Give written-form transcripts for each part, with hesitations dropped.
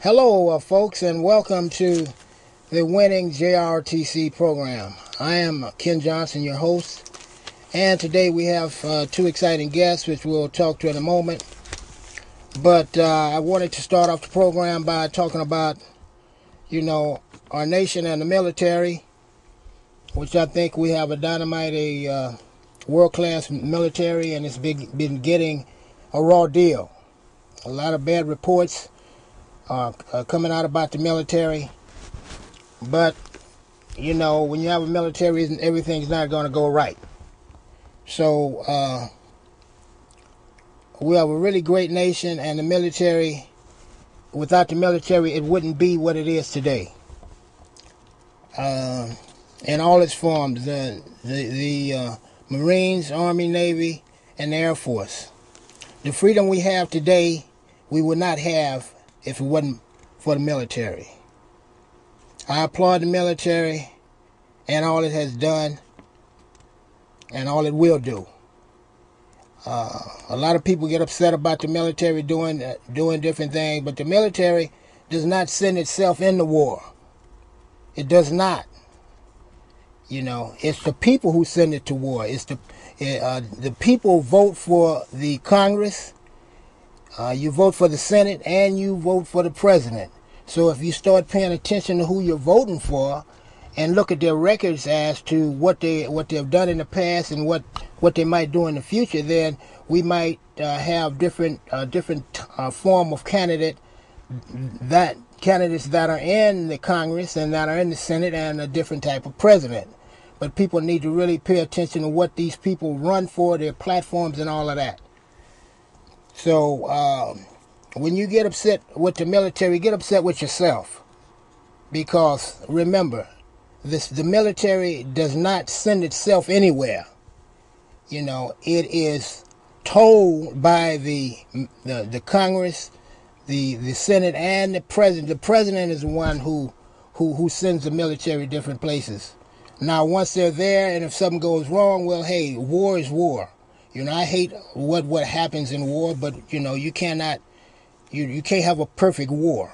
Hello, folks, and welcome to the winning JROTC program. I am Ken Johnson, your host, and today we have two exciting guests, which we'll talk to in a moment. But I wanted to start off the program by talking about, our nation and the military, which I think we have a dynamite, world-class military, and it's been getting a raw deal. A lot of bad reports coming out about the military, but when you have a military, everything's not going to go right. So we have a really great nation, and the military, without the military, it wouldn't be what it is today. In all its forms, the Marines, Army, Navy, and the Air Force. The freedom we have today, we would not have if it wasn't for the military. I applaud the military and all it has done and all it will do. A lot of people get upset about the military doing different things, but the military does not send itself into war. It does not. It's the people who send it to war. It's the people vote for the Congress. You vote for the Senate, and you vote for the president. So if you start paying attention to who you're voting for and look at their records as to what they've done in the past and what they might do in the future, then we might have different form of candidates that are in the Congress and that are in the Senate, and a different type of president. But people need to really pay attention to what these people run for, their platforms, and all of that. So when you get upset with the military, get upset with yourself. Because remember, the military does not send itself anywhere. It is told by the Congress, the Senate, and the president. The president is the one who sends the military different places. Now, once they're there, and if something goes wrong, well, hey, war is war. I hate what happens in war, but you can't have a perfect war.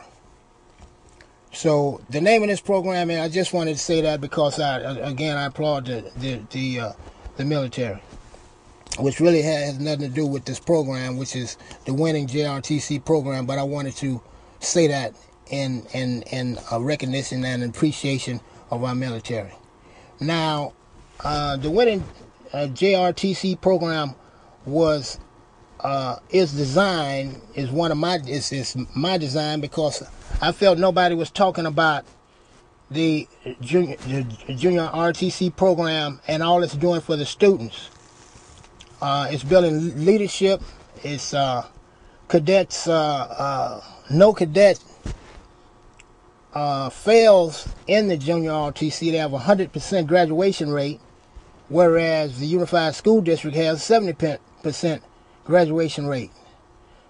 So the name of this program, and I just wanted to say that because I applaud the military, which really has nothing to do with this program, which is the winning JROTC program. But I wanted to say that in a recognition and appreciation of our military. Now, the winning JROTC program is my design because I felt nobody was talking about the junior RTC program and all it's doing for the students. It's building leadership. It's cadets. No cadet fails in the junior RTC. They have a 100% graduation rate, whereas the Unified School District has a 70% graduation rate.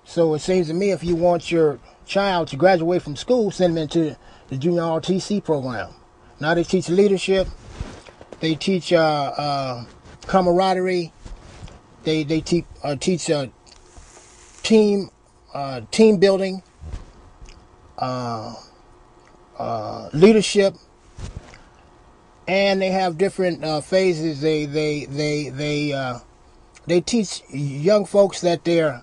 So it seems to me if you want your child to graduate from school, send them into the junior RTC program. Now they teach leadership, they teach camaraderie, they teach team building, leadership, and they have different phases. They teach young folks that they're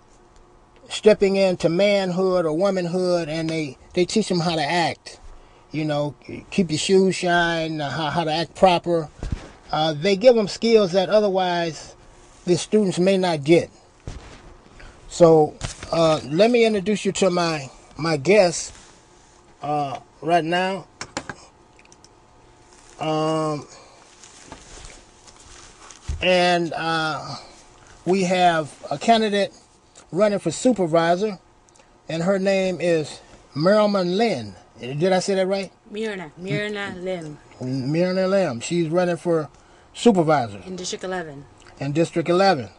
stepping into manhood or womanhood, and they teach them how to act. Keep your shoes shine, how to act proper. They give them skills that otherwise the students may not get. So let me introduce you to my guest right now. We have a candidate running for supervisor, and her name is Myrna Lynn. Did I say that right? Myrna Lim. Myrna Lim. She's running for supervisor. In District 11. In District 11.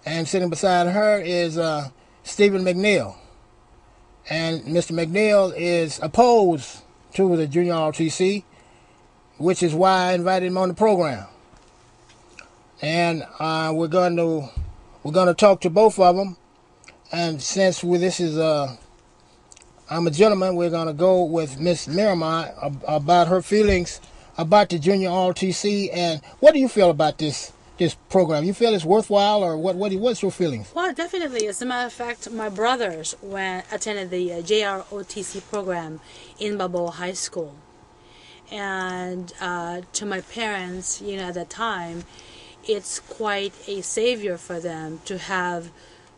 And sitting beside her is Stephen McNeil. And Mr. McNeil is opposed to the junior RTC, which is why I invited him on the program. And we're going to talk to both of them. And since this is I'm a gentleman. We're going to go with Miss Miramar about her feelings about the Junior ROTC. And what do you feel about this program? You feel it's worthwhile, or what's your feelings? Well, definitely. As a matter of fact, my brothers attended the JROTC program in Balboa High School. And to my parents, at that time, it's quite a savior for them to have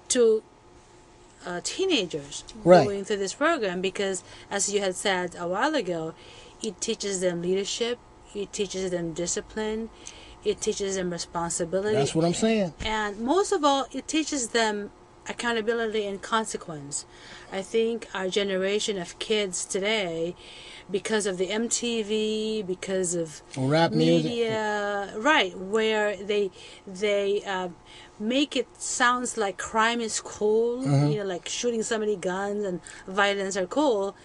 two teenagers going through this program, because, as you had said a while ago, it teaches them leadership, it teaches them discipline, it teaches them responsibility. That's what I'm saying. And most of all, it teaches them accountability and consequence. I think our generation of kids today, because of the MTV, because of rap media, right, where they make it sounds like crime is cool, like shooting somebody guns and violence are cool,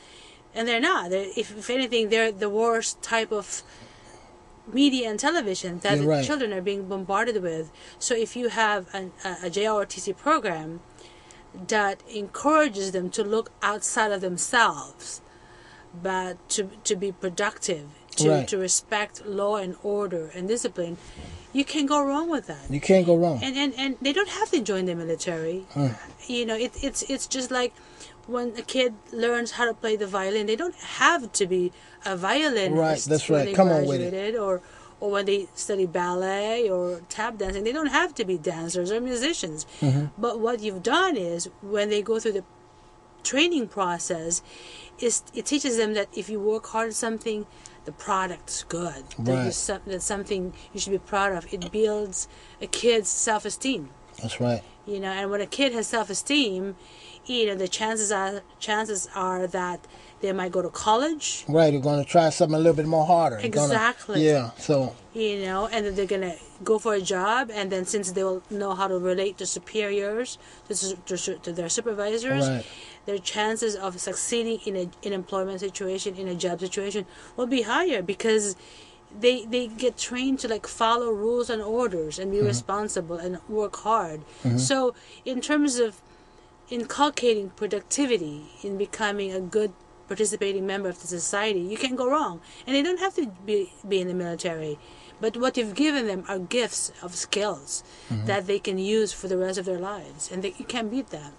and they're not. If anything, they're the worst type of media and television that the children are being bombarded with. So if you have a JROTC program that encourages them to look outside of themselves, but to be productive, to respect law and order and discipline, you can't go wrong with that. You can't go wrong. And they don't have to join the military. It's just like when a kid learns how to play the violin, they don't have to be a violinist. Right, that's right. They Come on with it. Or when they study ballet or tap dancing, they don't have to be dancers or musicians. But what you've done is, when they go through the training process, it teaches them that if you work hard at something, the product's good. That's something you should be proud of. It builds a kid's self-esteem. That's right. And when a kid has self-esteem, the chances are that they might go to college. Right, they're going to try something a little bit more harder. Exactly. So. And then they're going to go for a job, and then since they will know how to relate to superiors, to their supervisors, their chances of succeeding in an employment situation, in a job situation, will be higher, because they get trained to follow rules and orders and be responsible and work hard. So in terms of inculcating productivity, in becoming a good participating member of the society, you can't go wrong. And they don't have to be in the military, but what you've given them are gifts of skills that they can use for the rest of their lives, and you can't beat that.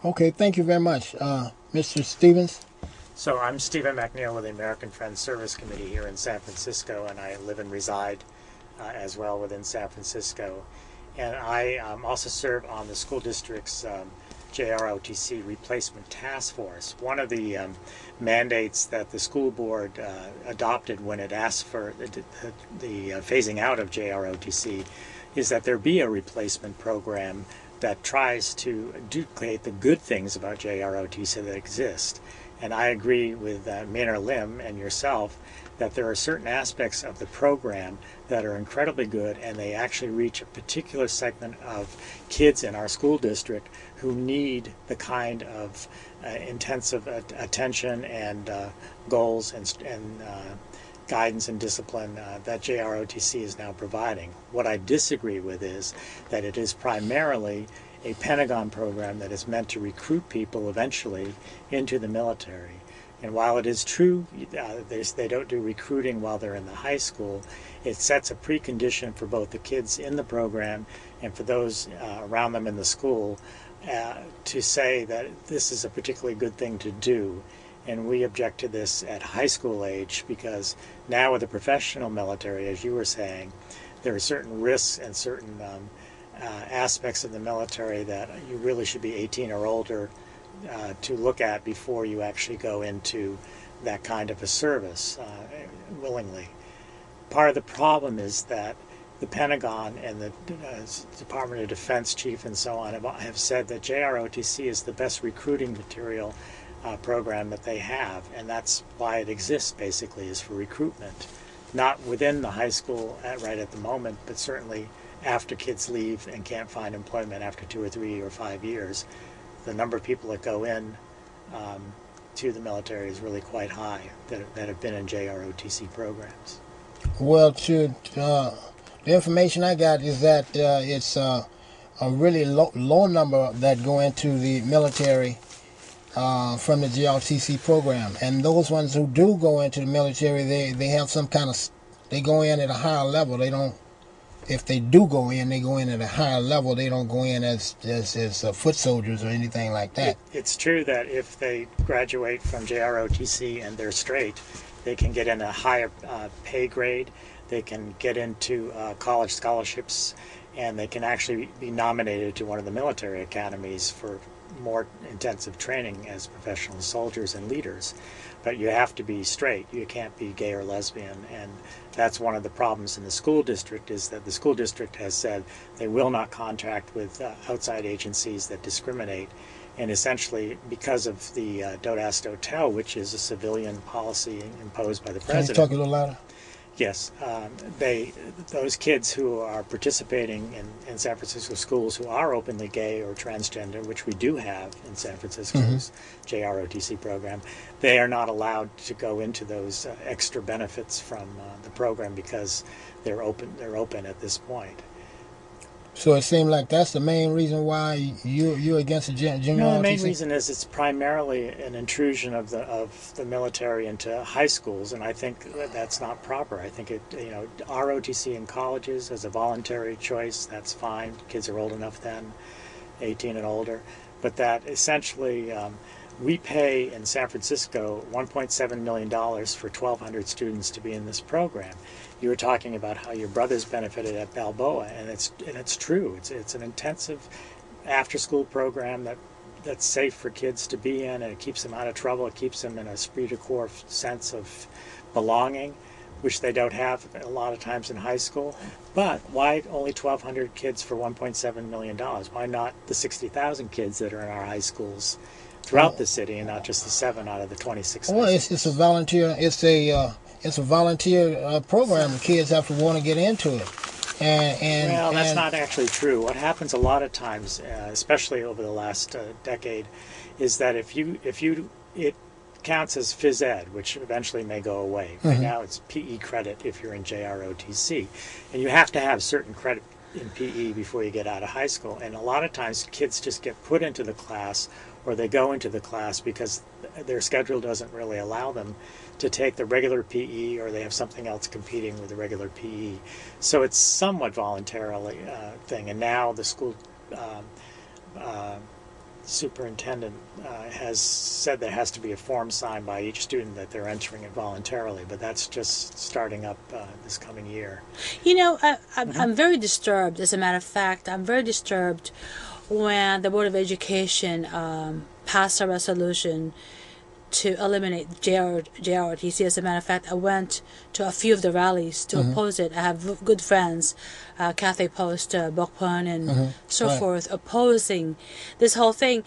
Okay, thank you very much. Mr. Stevens? So I'm Stephen McNeil with the American Friends Service Committee here in San Francisco, and I live and reside as well within San Francisco. And I also serve on the school district's JROTC Replacement Task Force. One of the mandates that the school board adopted when it asked for the phasing out of JROTC is that there be a replacement program that tries to duplicate the good things about JROTC that exist. And I agree with Maynard Lim and yourself that there are certain aspects of the program that are incredibly good, and they actually reach a particular segment of kids in our school district who need the kind of intensive attention and goals and guidance and discipline that JROTC is now providing. What I disagree with is that it is primarily a Pentagon program that is meant to recruit people eventually into the military. And while it is true they don't do recruiting while they're in the high school, it sets a precondition for both the kids in the program and for those around them in the school to say that this is a particularly good thing to do. And we object to this at high school age, because now with the professional military, as you were saying, there are certain risks and certain aspects of the military that you really should be 18 or older to look at before you actually go into that kind of a service willingly. Part of the problem is that the Pentagon and the Department of Defense chief and so on have said that JROTC is the best recruiting material program that they have, and that's why it exists, basically, is for recruitment. Not within the high school right at the moment, but certainly after kids leave and can't find employment after 2 or 3 or 5 years. The number of people that go in to the military is really quite high that have been in JROTC programs. Well, the information I got is that it's a really low number that go into the military. from the JROTC program. And those ones who do go into the military, they have some kind of, they go in at a higher level. They don't, if they do go in, they go in at a higher level. They don't go in as foot soldiers or anything like that. It's true that if they graduate from JROTC and they're straight, they can get in a higher pay grade. They can get into college scholarships, and they can actually be nominated to one of the military academies for more intensive training as professional soldiers and leaders. But you have to be straight. You can't be gay or lesbian, and that's one of the problems in the school district, is that the school district has said they will not contract with outside agencies that discriminate. And essentially, because of the Don't Ask, Don't Tell, which is a civilian policy imposed by the president. Can you talk a little louder? Yes, those kids who are participating in San Francisco schools who are openly gay or transgender, which we do have in San Francisco's JROTC program, they are not allowed to go into those extra benefits from the program because they're open at this point. So it seemed like that's the main reason why you're against the junior No, ROTC? the main reason is it's primarily an intrusion of the military into high schools, and I think that's not proper. I think ROTC in colleges as a voluntary choice, that's fine. Kids are old enough then, 18 and older, but that essentially we pay in San Francisco $1.7 million for 1,200 students to be in this program. You were talking about how your brothers benefited at Balboa, and it's true. It's an intensive after-school program that's safe for kids to be in, and it keeps them out of trouble. It keeps them in a esprit de corps sense of belonging, which they don't have a lot of times in high school. But why only 1,200 kids for $1.7 million? Why not the 60,000 kids that are in our high schools throughout the city, and not just the 7 out of the 26? Well, it's a volunteer. It's a volunteer program. The kids have to want to get into it. Well, that's not actually true. What happens a lot of times, especially over the last decade, is that it counts as phys ed, which eventually may go away. Right now it's PE credit if you're in JROTC. And you have to have certain credit in PE before you get out of high school. And a lot of times kids just get put into the class, or they go into the class because their schedule doesn't really allow them to take the regular PE, or they have something else competing with the regular PE. So it's somewhat voluntarily thing. And now the school superintendent has said there has to be a form signed by each student that they're entering it voluntarily, but that's just starting up this coming year. You know, I'm very disturbed. As a matter of fact, I'm very disturbed when the Board of Education passed a resolution to eliminate JROTC. As a matter of fact, I went to a few of the rallies to oppose it. I have good friends, Cathay Post, Bokpon, and so forth, opposing this whole thing.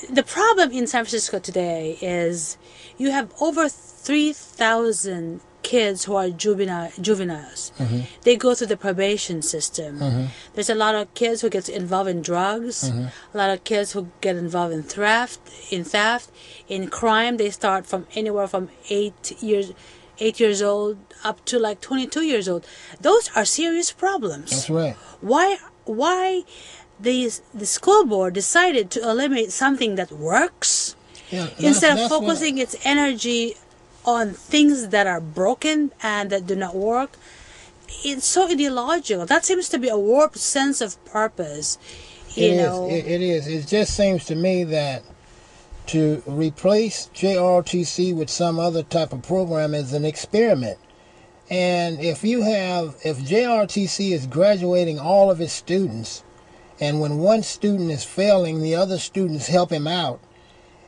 The problem in San Francisco today is you have over 3,000 kids who are juveniles. They go through the probation system. There's a lot of kids who get involved in drugs, a lot of kids who get involved in theft, in crime. They start from anywhere from 8 years old up to like 22 years old. Those are serious problems. That's right. Why the school board decided to eliminate something that works instead of focusing its energy on things that are broken and that do not work? It's so ideological. That seems to be a warped sense of purpose. It is. It just seems to me that to replace JROTC with some other type of program is an experiment. And if JROTC is graduating all of its students, and when one student is failing, the other students help him out,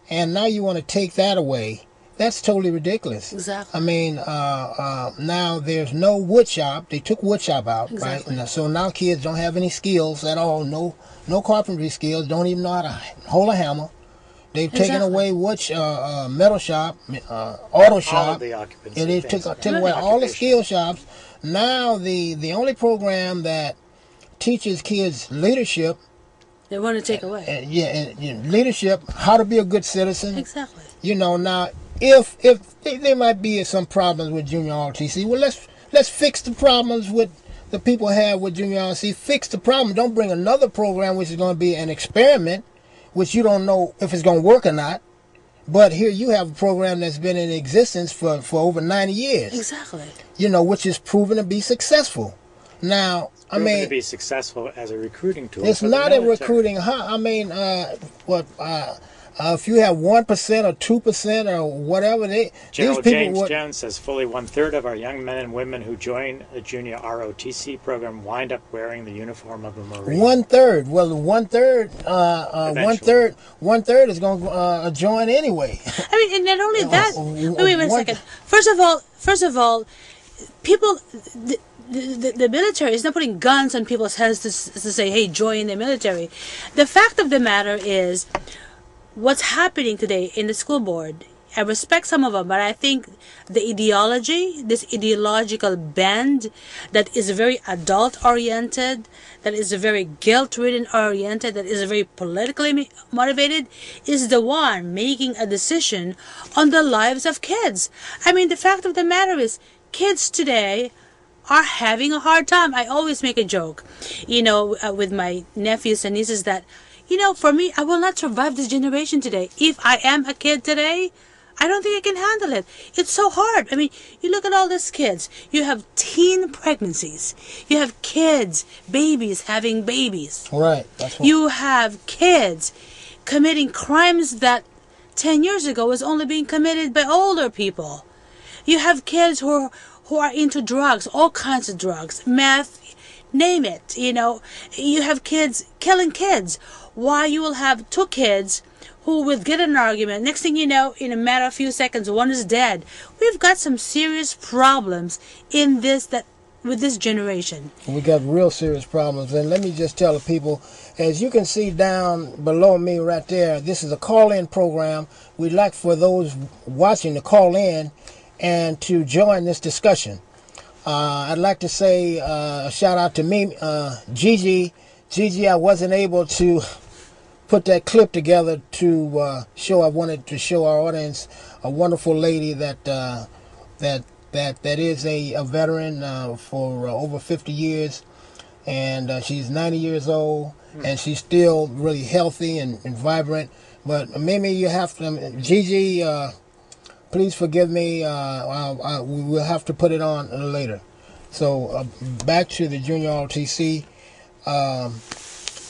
and now you want to take that away, that's totally ridiculous. Exactly. I mean, now there's no wood shop. They took wood shop out, right? And so now kids don't have any skills at all. No carpentry skills. Don't even know how to hold a hammer. They've taken away metal shop, auto shop. All of the occupancy. And they took away all the skill shops. Now the only program that teaches kids leadership, they want to take away. Leadership, how to be a good citizen. Exactly. Now if there might be some problems with junior ROTC, well, let's fix the problems with the people have with junior ROTC. Fix the problem. Don't bring another program which is going to be an experiment, which you don't know if it's going to work or not. But here you have a program that's been in existence for over 90 years. Exactly. You know, which is proven to be successful. Now, I mean, to be successful as a recruiting tool. It's not a recruiting. I mean, if you have 1% or 2% or whatever, General James Jones says fully 1/3 of our young men and women who join the junior ROTC program wind up wearing the uniform of a Marine. 1/3. Well, 1/3 is going to join anyway. I mean, and not only that. Wait a second. First of all, people. The military is not putting guns on people's heads to say, hey, join the military. The fact of the matter is, what's happening today in the school board, I respect some of them, but I think the ideology, this ideological bend that is very adult-oriented, that is very guilt-ridden oriented, that is very politically motivated, is the one making a decision on the lives of kids. I mean, the fact of the matter is, kids today are having a hard time. I always make a joke, with my nephews and nieces that, for me, I will not survive this generation today. If I am a kid today, I don't think I can handle it. It's so hard. I mean, you look at all these kids. You have teen pregnancies. You have kids, babies having babies. Right. You have kids committing crimes that 10 years ago was only being committed by older people. You have kids who are into drugs, all kinds of drugs, meth, name it. You have kids killing kids. Why you will have two kids who will get an argument. Next thing you know, in a matter of few seconds, one is dead. We've got some serious problems with this generation. We got real serious problems. And let me just tell the people, as you can see down below me right there, this is a call-in program. We'd like for those watching to call in and to join this discussion. I'd like to say a shout out to me, Gigi. Gigi, I wasn't able to put that clip together to show. I wanted to show our audience a wonderful lady that is a veteran for over 50 years, and she's 90 years old, and she's still really healthy and vibrant. But maybe you have to, Gigi. Please forgive me. We'll have to put it on later. So back to the junior ROTC.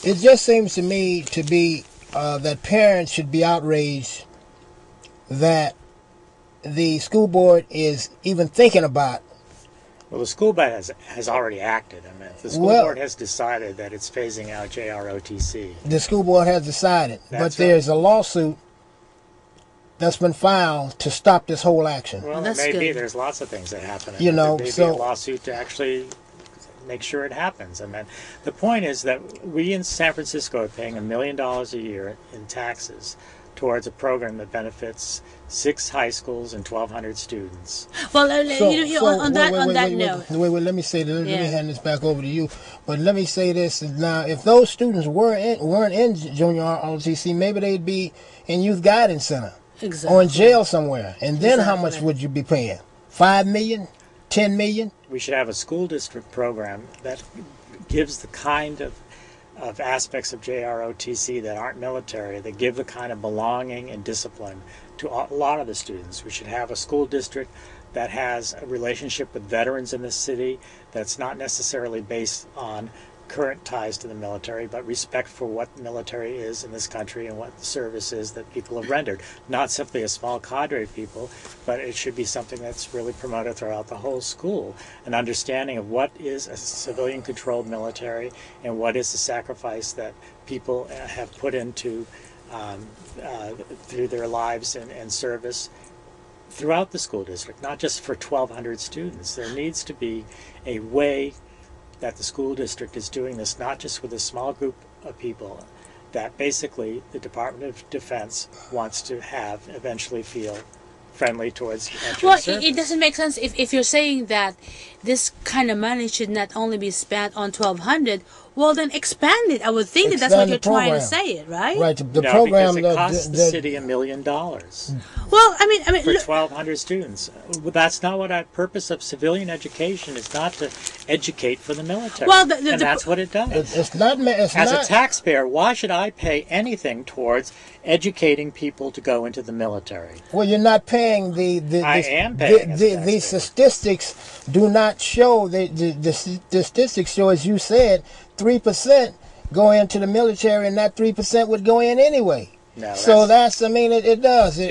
It just seems to me to be that parents should be outraged that the school board is even thinking about. Well, the school board has already acted. I mean, the school board has decided that it's phasing out JROTC. The school board has decided, but there's a lawsuit that's been filed to stop this whole action. Well, that's maybe good. there's lots of things that happen. There may be a lawsuit to actually make sure it happens. I mean, the point is that we in San Francisco are paying $1 million a year in taxes towards a program that benefits 6 high schools and 1,200 students. Well, on that note. Wait, let me say this. Let me hand this back over to you. But let me say this. Now, if those students weren't in junior ROTC, maybe they'd be in youth guidance center. Exactly. Or in jail somewhere. And then how much would you be paying? $5 million? $10 million? We should have a school district program that gives the kind of aspects of JROTC that aren't military, that give the kind of belonging and discipline to a lot of the students. We should have a school district that has a relationship with veterans in the city that's not necessarily based on current ties to the military, but respect for what the military is in this country and what the service is that people have rendered. Not simply a small cadre of people, but it should be something that's really promoted throughout the whole school. An understanding of what is a civilian-controlled military and what is the sacrifice that people have put into through their lives and service throughout the school district, not just for 1,200 students. There needs to be a way that the school district is doing this, not just with a small group of people, that basically the Department of Defense wants to have eventually feel friendly towards entering service. It doesn't make sense if you're saying that this kind of money should not only be spent on 1,200. Well, then expand it. I would think that that's what you're trying to say, it right? Right. The no, program because it costs the city $1 million. Well, I mean, for 1,200 students. That's not what the purpose of civilian education is. Not to educate for the military. Well, and that's what it does. It's not. As a taxpayer, why should I pay anything towards educating people to go into the military? Well, you're not paying I am paying the statistics do not show the statistics show, as you said, 3% go into the military, and that 3% would go in anyway. No, so that's I mean, it does. The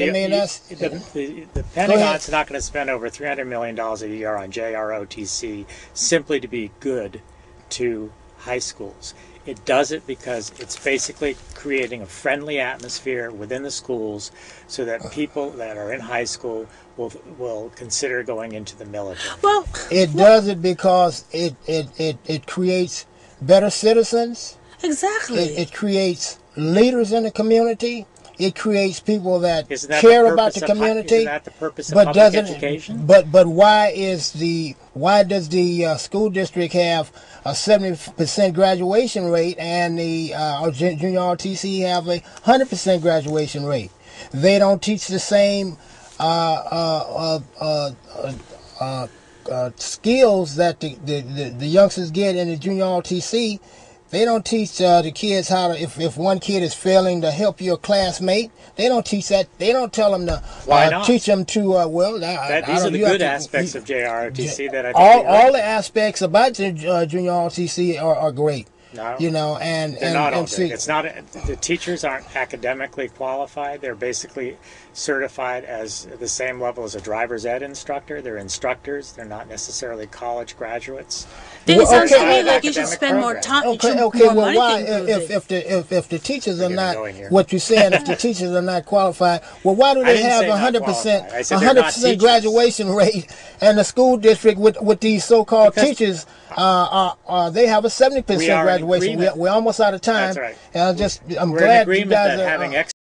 Pentagon's not going to spend over $300 million a year on JROTC simply to be good to high schools. It does it because it's basically creating a friendly atmosphere within the schools so that people that are in high school will consider going into the military. Well, it does it because it creates better citizens. Exactly. It creates leaders in the community. It creates people that care about the community. Isn't that the purpose of public education? But why does the school district have a 70% graduation rate and the junior ROTC have a 100% graduation rate? They don't teach the same skills that the youngsters get in the junior ROTC. They don't teach the kids how to, if one kid is failing, to help your classmate. They don't teach that. They don't tell them to teach them to, these are the good aspects of JROTC that I think all the aspects about the junior ROTC are great. No, and they're not all great. It's not, the teachers aren't academically qualified. They're basically certified as the same level as a driver's ed instructor. They're instructors. They're not necessarily college graduates. Then it sounds to me like you should spend more time. Okay. Well, why if the teachers are not what you're saying? If the teachers are not qualified, well, why do they have 100% graduation rate, and the school district with these so-called teachers they have a 70% graduation? We're almost out of time. That's right. And I'm We're glad in agreement you guys that having